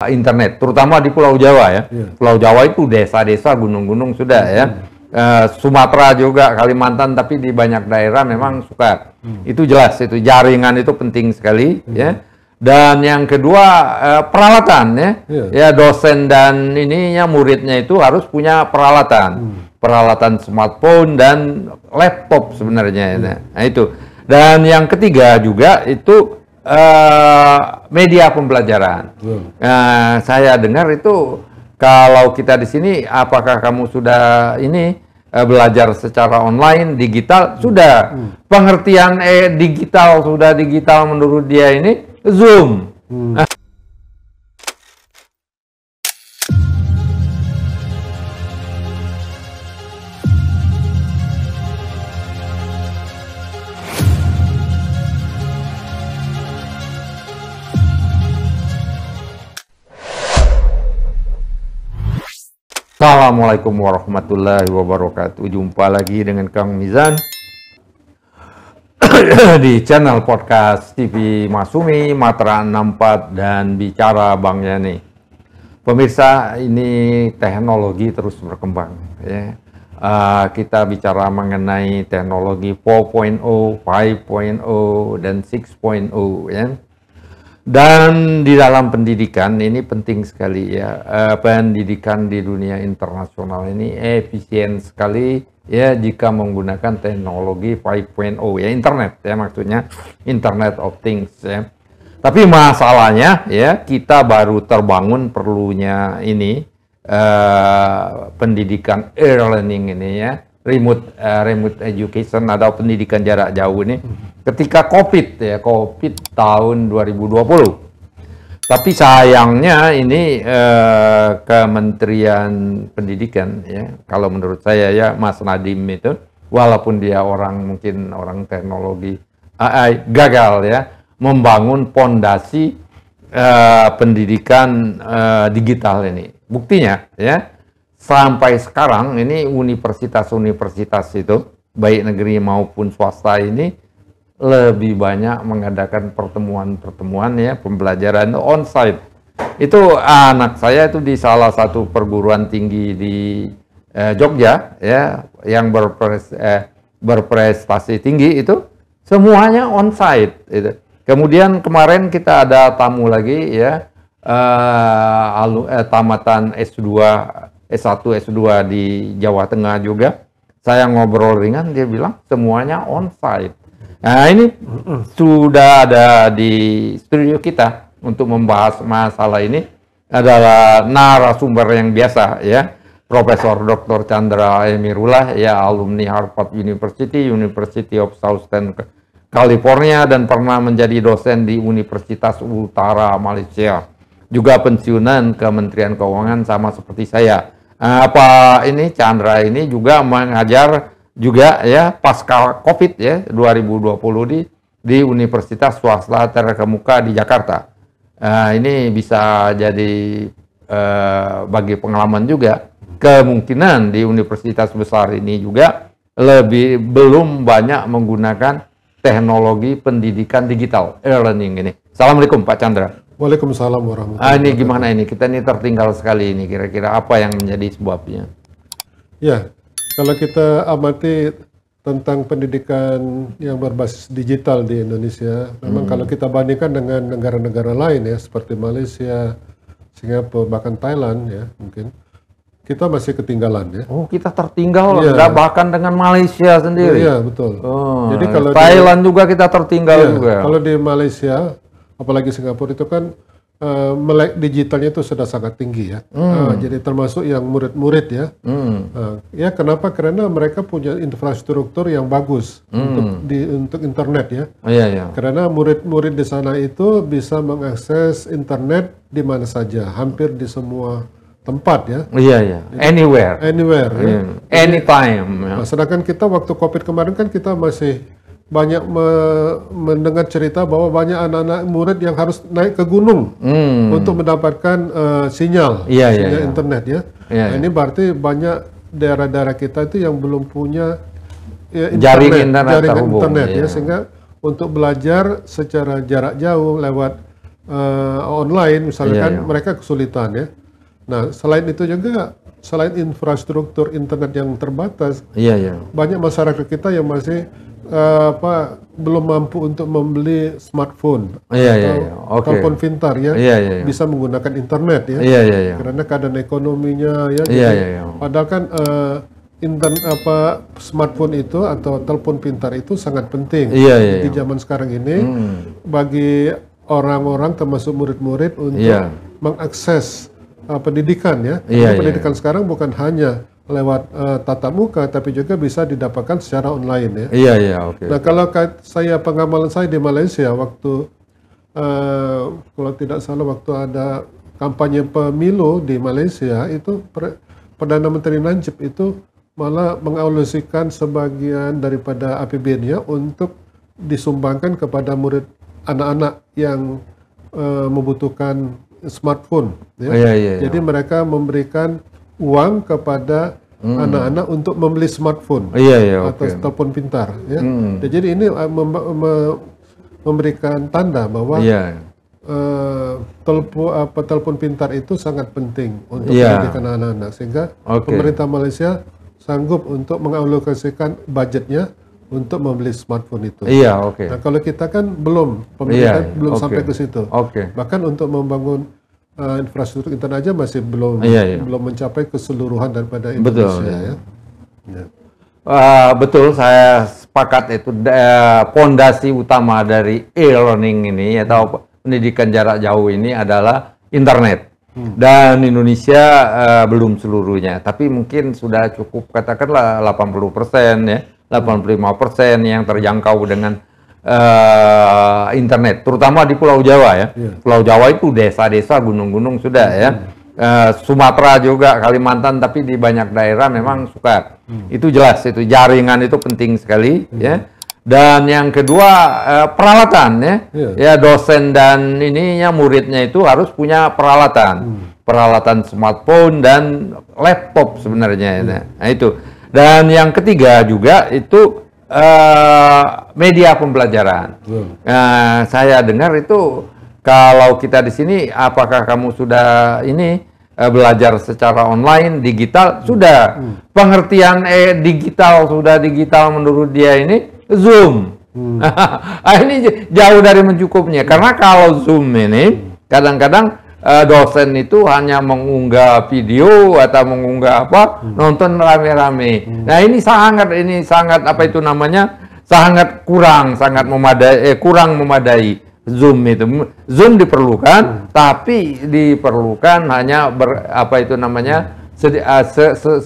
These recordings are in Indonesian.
internet, terutama di Pulau Jawa ya. Pulau Jawa itu desa-desa, gunung-gunung sudah ya. Sumatera juga, Kalimantan, tapi di banyak daerah memang suka. Itu jelas, itu jaringan itu penting sekali ya. Dan yang kedua peralatan ya. Ya dosen dan ininya muridnya itu harus punya peralatan. Peralatan smartphone dan laptop sebenarnya. Nah itu. Dan yang ketiga juga itu media pembelajaran. Saya dengar itu kalau kita di sini, apakah kamu sudah ini belajar secara online, digital? Sudah. Pengertian digital, sudah digital menurut dia ini Zoom. Assalamualaikum warahmatullahi wabarakatuh. Jumpa lagi dengan Kang Mizan di channel podcast TV Masumi, Matra 64 dan Bicara Bang Yani. Pemirsa, ini teknologi terus berkembang ya. Kita bicara mengenai teknologi 4.0, 5.0 dan 6.0 ya. Dan di dalam pendidikan ini penting sekali ya, pendidikan di dunia internasional ini efisien sekali ya jika menggunakan teknologi 5.0 ya, internet ya, maksudnya Internet of Things ya. Tapi masalahnya ya, kita baru terbangun perlunya ini pendidikan e-learning ini ya, remote education atau pendidikan jarak jauh ini ketika COVID ya, COVID tahun 2020. Tapi sayangnya ini Kementerian Pendidikan ya, kalau menurut saya ya, Mas Nadiem itu walaupun dia mungkin orang teknologi AI, gagal ya membangun pondasi pendidikan digital ini. Buktinya ya, sampai sekarang ini universitas-universitas itu, baik negeri maupun swasta ini, lebih banyak mengadakan pertemuan-pertemuan ya, pembelajaran onsite. Itu anak saya itu di salah satu perguruan tinggi di Jogja ya, yang berprestasi tinggi itu, semuanya onsite. Itu. Kemudian kemarin kita ada tamu lagi ya, tamatan S2, S1, S2 di Jawa Tengah juga. Saya ngobrol ringan, dia bilang semuanya onsite. Nah ini sudah ada di studio kita untuk membahas masalah ini adalah narasumber yang biasa ya, Profesor Dr. Chandra Emirullah ya, alumni Harvard University, University of Southern California, dan pernah menjadi dosen di Universitas Utara Malaysia. Juga pensiunan Kementerian Keuangan sama seperti saya. Ini Chandra ini juga mengajar juga ya pasca COVID ya 2020 di Universitas Swasta Terkemuka di Jakarta. Ini bisa jadi bagi pengalaman juga. Kemungkinan di universitas besar ini juga belum banyak menggunakan teknologi pendidikan digital, e-learning ini. Assalamualaikum Pak Chandra. Waalaikumsalam warahmatullahi wabarakatuh. Ini gimana ini? Kita ini tertinggal sekali ini, kira-kira apa yang menjadi sebabnya? Ya, kalau kita amati tentang pendidikan yang berbasis digital di Indonesia, memang kalau kita bandingkan dengan negara-negara lain ya, seperti Malaysia, Singapura, bahkan Thailand ya, mungkin kita masih ketinggalan ya. Oh, kita tertinggal ya, bahkan dengan Malaysia sendiri. Iya, betul. Oh, jadi kalau Thailand juga kita tertinggal juga. Kalau di Malaysia, apalagi Singapura itu kan melek digitalnya itu sudah sangat tinggi ya. Jadi termasuk yang murid-murid ya. Ya kenapa? Karena mereka punya infrastruktur yang bagus untuk internet ya. Karena murid-murid di sana itu bisa mengakses internet di mana saja, hampir di semua tempat ya. Anywhere. Ya. Anytime. Nah, sedangkan kita waktu COVID kemarin kan kita masih banyak mendengar cerita bahwa banyak anak-anak murid yang harus naik ke gunung untuk mendapatkan sinyal internet ya. Nah, ini berarti banyak daerah-daerah kita itu yang belum punya jaringan internet ya, sehingga untuk belajar secara jarak jauh lewat online, misalnya Iya, kan iya. mereka kesulitan ya. Nah, selain itu juga, selain infrastruktur internet yang terbatas, Iya, iya. banyak masyarakat kita yang masih belum mampu untuk membeli smartphone Iya, iya, atau iya. Oke. telepon pintar ya, Iya, iya, iya. bisa menggunakan internet ya. Iya, iya, iya. Karena keadaan ekonominya ya. Iya, Jadi, iya, iya. padahal kan smartphone itu atau telepon pintar itu sangat penting Iya, iya, di iya. zaman sekarang ini bagi orang-orang termasuk murid-murid untuk Iya. mengakses pendidikan ya. Iya, Karena iya. pendidikan sekarang bukan hanya lewat tatap muka, tapi juga bisa didapatkan secara online ya. Iya, iya, oke. Nah, kalau pengamalan saya di Malaysia waktu kalau tidak salah waktu ada kampanye pemilu di Malaysia itu Perdana Menteri Najib itu malah mengalokasikan sebagian daripada APBN-nya untuk disumbangkan kepada murid anak-anak yang membutuhkan smartphone ya. Iya, iya, iya. Jadi mereka memberikan uang kepada anak-anak untuk membeli smartphone Iya, iya, atau oke. telepon pintar ya. Jadi ini memberikan tanda bahwa Iya. telepon pintar itu sangat penting untuk Iya. pendidikan anak-anak, sehingga Oke. pemerintah Malaysia sanggup untuk mengalokasikan budgetnya untuk membeli smartphone itu. Iya, oke. Nah, kalau kita kan belum, pemerintah Iya, belum oke. sampai ke situ. Oke. Bahkan untuk membangun infrastruktur internet aja masih belum Iya, iya. belum mencapai keseluruhan daripada Betul, Indonesia iya. ya. Ya. Betul, saya sepakat itu pondasi utama dari e-learning ini atau pendidikan jarak jauh ini adalah internet. Dan Indonesia belum seluruhnya, tapi mungkin sudah cukup katakanlah 80% ya, 85% yang terjangkau dengan internet, terutama di Pulau Jawa ya. Pulau Jawa itu desa-desa, gunung-gunung sudah ya. Sumatera juga, Kalimantan, tapi di banyak daerah memang suka. Itu jelas, itu jaringan itu penting sekali ya. Dan yang kedua peralatan ya. Ya dosen dan ininya muridnya itu harus punya peralatan. Peralatan smartphone dan laptop sebenarnya. Nah, itu. Dan yang ketiga juga itu media pembelajaran. Saya dengar itu kalau kita di sini, apakah kamu sudah ini belajar secara online, digital? Sudah. Pengertian digital, sudah digital menurut dia ini Zoom. Ini jauh dari mencukupnya. Karena kalau Zoom ini, kadang-kadang dosen itu hanya mengunggah video atau mengunggah apa, nonton rame-rame. Nah ini sangat apa itu namanya, sangat kurang memadai. Zoom itu, Zoom diperlukan, tapi diperlukan hanya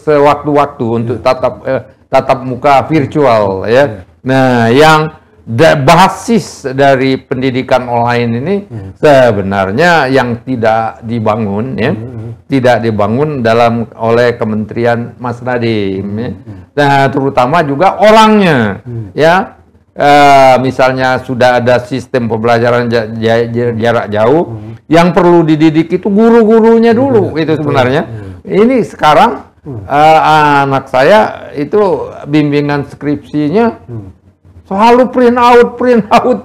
sewaktu-waktu untuk tatap muka virtual ya. Nah, yang basis dari pendidikan online ini sebenarnya yang tidak dibangun ya, tidak dibangun oleh Kementerian Mas Nadiem ya. Nah, terutama juga orangnya ya. Misalnya sudah ada sistem pembelajaran jarak jauh, yang perlu dididik itu guru-gurunya dulu itu sebenarnya. Ini sekarang anak saya itu bimbingan skripsinya selalu print out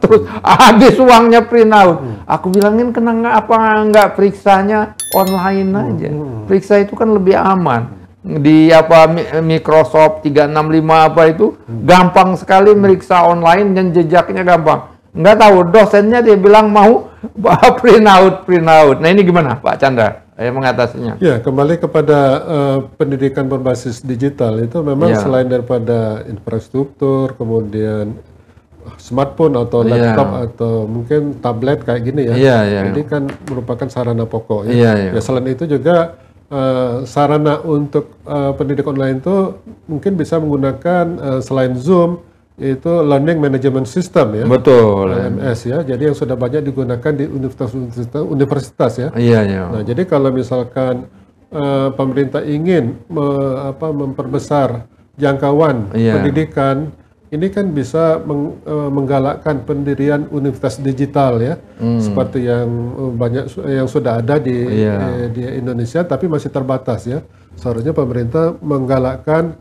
terus, habis uangnya print out. Aku bilangin apa nggak periksanya online aja. Periksa itu kan lebih aman. Di Microsoft 365 apa itu gampang sekali meriksa online dan jejaknya gampang. Nggak tahu dosennya dia bilang mau print out. Nah ini gimana Pak Chandra mengatasinya? Ya, kembali kepada pendidikan berbasis digital itu memang selain daripada infrastruktur, kemudian smartphone atau laptop atau mungkin tablet kayak gini ya. Jadi kan merupakan sarana pokok ya. Ya selain itu juga sarana untuk pendidikan online itu mungkin bisa menggunakan selain Zoom, yaitu Learning Management System ya. Betul. LMS ya. Jadi yang sudah banyak digunakan di universitas ya. Nah, jadi kalau misalkan pemerintah ingin memperbesar jangkauan pendidikan, ini kan bisa menggalakkan pendirian universitas digital ya, seperti yang banyak yang sudah ada di Indonesia, tapi masih terbatas ya. Seharusnya pemerintah menggalakkan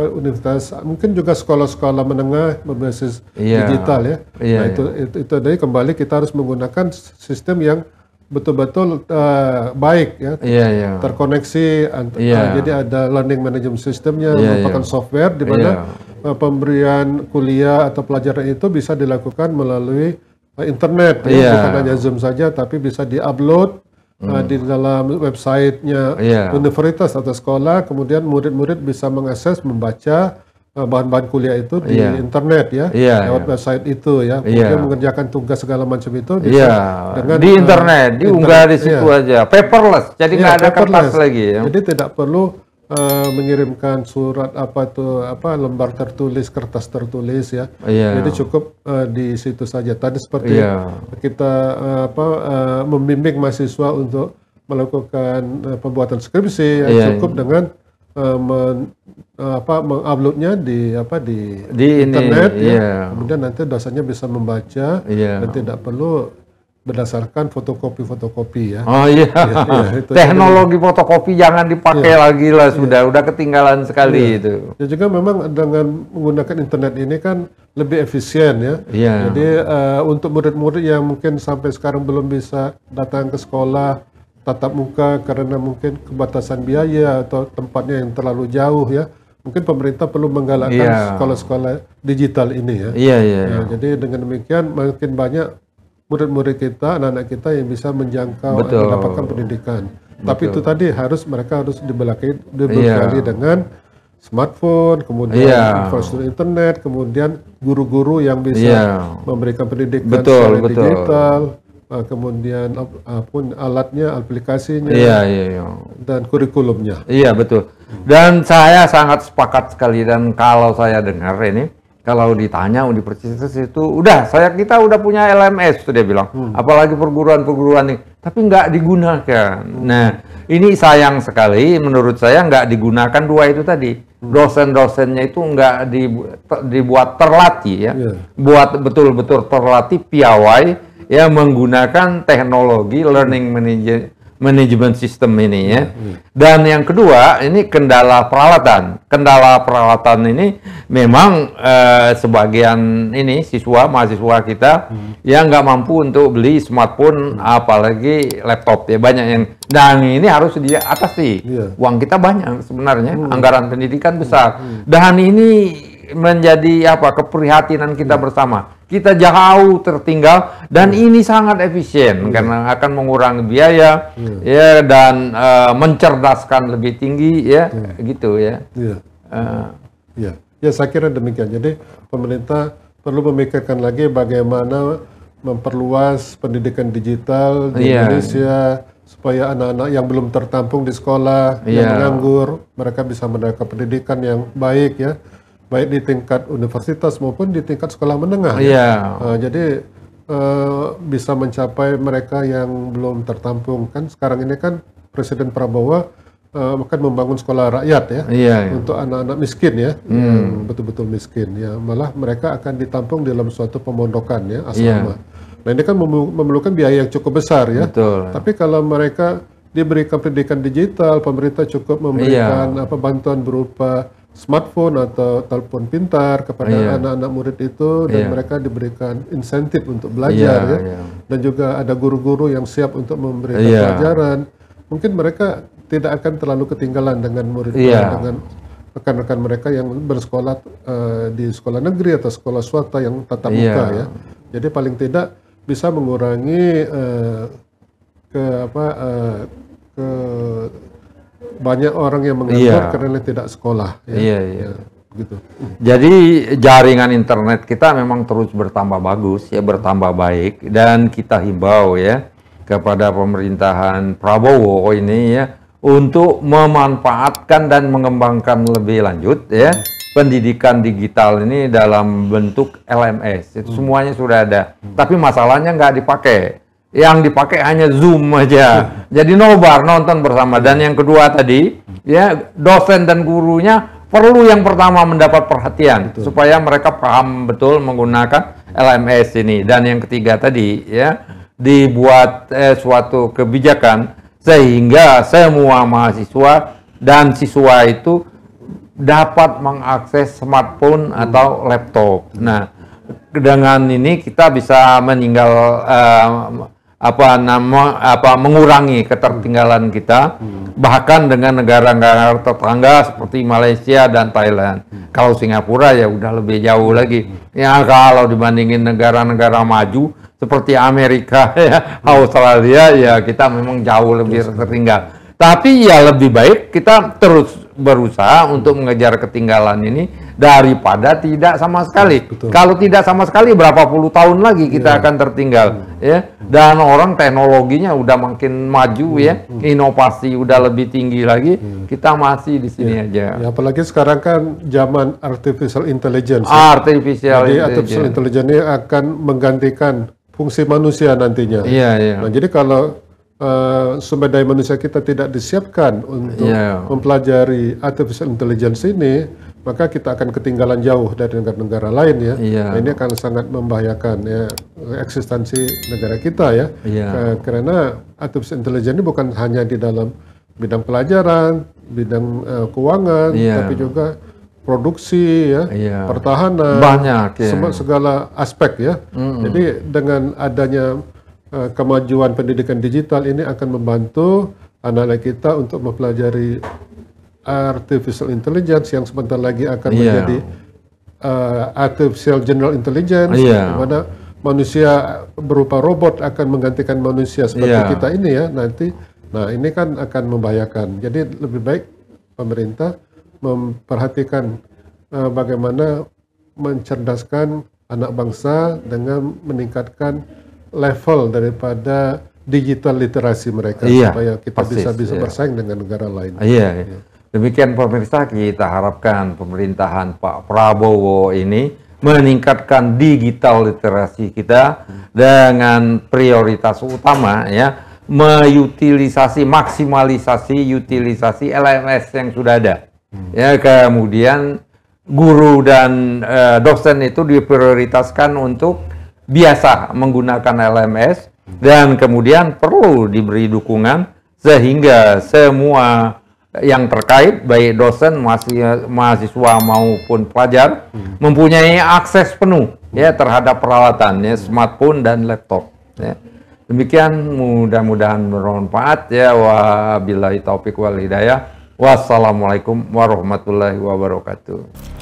universitas, mungkin juga sekolah-sekolah menengah berbasis digital ya. Nah itu dari kembali kita harus menggunakan sistem yang betul-betul baik ya, terkoneksi. Jadi ada learning management systemnya, merupakan software di mana pemberian kuliah atau pelajaran itu bisa dilakukan melalui internet, bukan hanya Zoom saja, tapi bisa diupload di dalam websitenya universitas atau sekolah. Kemudian murid-murid bisa mengakses, membaca bahan-bahan kuliah itu di internet lewat website itu kemudian mengerjakan tugas segala macam itu dengan di internet, diunggah di situ aja, paperless, jadi nggak ada kertas lagi ya. Jadi tidak perlu mengirimkan surat lembar tertulis, kertas tertulis ya. Jadi cukup di situ saja. Tadi seperti kita membimbing mahasiswa untuk melakukan pembuatan skripsi cukup dengan menguploadnya di internet kemudian nanti dosennya bisa membaca dan tidak perlu berdasarkan fotokopi ya. Teknologi fotokopi jangan dipakai lagi lah, sudah ketinggalan sekali itu. Dan juga memang dengan menggunakan internet ini kan lebih efisien ya. Jadi untuk murid-murid yang mungkin sampai sekarang belum bisa datang ke sekolah tatap muka karena mungkin kebatasan biaya atau tempatnya yang terlalu jauh ya, mungkin pemerintah perlu menggalakkan sekolah-sekolah digital ini ya. Jadi dengan demikian makin banyak murid-murid kita, anak-anak kita yang bisa menjangkau mendapatkan pendidikan. Tapi itu tadi mereka harus dibekali dengan smartphone, kemudian infrastruktur internet, kemudian guru-guru yang bisa memberikan pendidikan secara digital. Kemudian pun alatnya, aplikasinya, dan kurikulumnya. Iya betul. Dan saya sangat sepakat sekali. Dan kalau saya dengar ini, kalau ditanya universitas itu, kita udah punya LMS, dia bilang. Apalagi perguruan-perguruan ini, tapi nggak digunakan. Nah, ini sayang sekali. Menurut saya nggak digunakan dua itu tadi. Dosen-dosennya itu nggak dibuat terlatih ya, buat betul-betul terlatih piawai. Ya menggunakan teknologi learning management system ini ya. Dan yang kedua ini kendala peralatan. Kendala peralatan ini memang sebagian ini mahasiswa kita yang nggak mampu untuk beli smartphone apalagi laptop ya, banyak yang, dan ini harus diatasi. Uang kita banyak sebenarnya, anggaran pendidikan besar. Dan ini menjadi keprihatinan kita bersama. Kita jauh tertinggal dan ini sangat efisien karena akan mengurangi biaya dan mencerdaskan lebih tinggi gitu ya. Ya saya kira demikian. Jadi pemerintah perlu memikirkan lagi bagaimana memperluas pendidikan digital di Indonesia supaya anak-anak yang belum tertampung di sekolah, yang menganggur, mereka bisa mendapatkan pendidikan yang baik ya. Baik di tingkat universitas maupun di tingkat sekolah menengah. Jadi bisa mencapai mereka yang belum tertampung. Kan sekarang ini kan Presiden Prabowo akan membangun sekolah rakyat untuk anak-anak miskin ya, yang betul-betul miskin ya. Malah mereka akan ditampung dalam suatu pemondokan ya, asrama. Nah ini kan memerlukan biaya yang cukup besar ya. Tapi kalau mereka diberikan pendidikan digital, pemerintah cukup memberikan bantuan berupa smartphone atau telepon pintar kepada anak-anak murid itu, dan mereka diberikan insentif untuk belajar dan juga ada guru-guru yang siap untuk memberikan pelajaran. Mungkin mereka tidak akan terlalu ketinggalan dengan murid dengan rekan-rekan mereka yang bersekolah di sekolah negeri atau sekolah swasta yang tatap muka ya. Jadi paling tidak bisa mengurangi banyak orang yang menganggur karena tidak sekolah. Gitu. Jadi jaringan internet kita memang terus bertambah bagus ya, bertambah baik, dan kita himbau ya kepada pemerintahan Prabowo ini ya untuk memanfaatkan dan mengembangkan lebih lanjut ya pendidikan digital ini dalam bentuk LMS. Itu semuanya sudah ada, tapi masalahnya nggak dipakai. Yang dipakai hanya Zoom aja. Jadi nobar, nonton bersama. Dan yang kedua tadi, ya dosen dan gurunya perlu yang pertama mendapat perhatian supaya mereka paham betul menggunakan LMS ini. Dan yang ketiga tadi, ya dibuat suatu kebijakan sehingga semua mahasiswa dan siswa itu dapat mengakses smartphone atau laptop. Nah, dengan ini kita bisa mengurangi ketertinggalan kita, bahkan dengan negara-negara tetangga seperti Malaysia dan Thailand. Kalau Singapura ya udah lebih jauh lagi. Ya kalau dibandingin negara-negara maju seperti Amerika, ya, Australia, ya kita memang jauh lebih tertinggal. Tapi ya lebih baik kita terus berusaha untuk mengejar ketinggalan ini daripada tidak sama sekali. Betul. Kalau tidak sama sekali berapa puluh tahun lagi kita akan tertinggal, ya. Dan orang teknologinya udah makin maju, ya, inovasi udah lebih tinggi lagi, kita masih di sini aja. Ya, apalagi sekarang kan zaman artificial intelligence. Artificial intelligence ini akan menggantikan fungsi manusia nantinya. Iya, iya. Nah, jadi kalau sumber daya manusia kita tidak disiapkan untuk mempelajari artificial intelligence ini, maka kita akan ketinggalan jauh dari negara-negara lain, ya. Nah, ini akan sangat membahayakan, ya, eksistensi negara kita, ya. Karena artificial intelligence ini bukan hanya di dalam bidang pelajaran, bidang keuangan, tapi juga produksi, ya, pertahanan, banyak, ya. Segala aspek, ya. Jadi dengan adanya kemajuan pendidikan digital ini akan membantu anak-anak kita untuk mempelajari artificial intelligence yang sebentar lagi akan menjadi artificial general intelligence, di mana manusia berupa robot akan menggantikan manusia seperti kita ini, ya, nanti. Nah, ini kan akan membahayakan. Jadi lebih baik pemerintah memperhatikan bagaimana mencerdaskan anak bangsa dengan meningkatkan level daripada digital literasi mereka, supaya kita bisa bersaing dengan negara lain. Demikian pemirsa, kita harapkan pemerintahan Pak Prabowo ini meningkatkan digital literasi kita dengan prioritas utama, ya, maksimalisasi utilisasi LMS yang sudah ada. Ya, kemudian guru dan dosen itu diprioritaskan untuk biasa menggunakan LMS, dan kemudian perlu diberi dukungan sehingga semua yang terkait, baik dosen, mahasiswa maupun pelajar, mempunyai akses penuh, ya, terhadap peralatannya, smartphone dan laptop, ya. Demikian, mudah-mudahan bermanfaat, ya. Wabillahi taufik wal hidayah. Wassalamualaikum warahmatullahi wabarakatuh.